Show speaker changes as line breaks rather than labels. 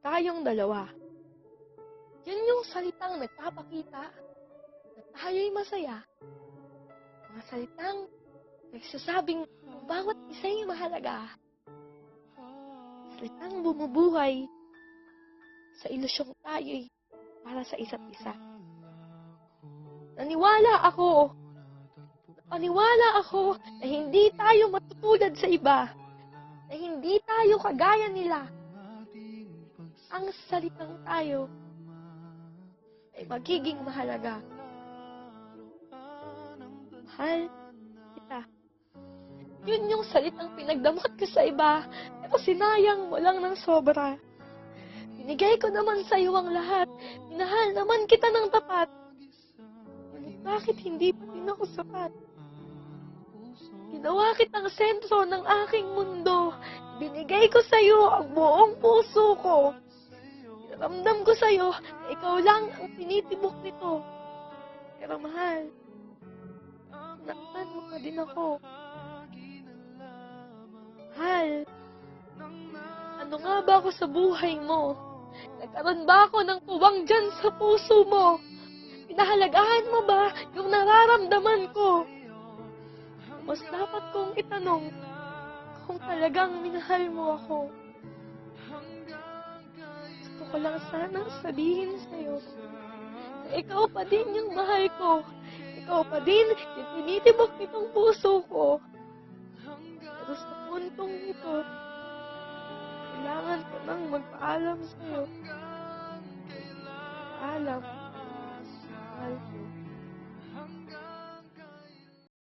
tayong dalawa. Yan yung salitang nagpapakita na tayo'y masaya. Mga salitang nagsasabing ang bawat isa'y mahalaga. Salitang bumubuhay sa ilusyong tayo'y para sa isa't isa. Paniwala ako na hindi tayo matutulad sa iba, na hindi tayo kagaya nila. Ang salitang tayo ay magiging mahalaga. Mahal kita. Yun yung salitang pinagdamot ko sa iba, pero sinayang mo lang ng sobra. Binigay ko naman sa iyo ang lahat. Minahal naman kita ng tapat. Ngunit bakit hindi pa din ako sapat? Ginawa kitang sentro ng aking mundo. Binigay ko sa iyo ang buong puso ko. Ramdam ko sa iyo na ikaw lang ang tinitibok nito. Pero mahal, sinaktan mo pa din ako. Mahal, ano nga ba ako sa buhay mo? Nagkaroon ba ako ng puwang dyan sa puso mo? Pinahalagahan mo ba yung nararamdaman ko? Mas dapat kong itanong kung talagang minahal mo ako. Gusto ko lang sanang sabihin sa'yo na ikaw pa din yung mahal ko. Ikaw pa din yung tinitibok nitong puso ko. Pero sa puntong ito, kailangan ko nang magpaalam sa'yo. Paalam. Mahal.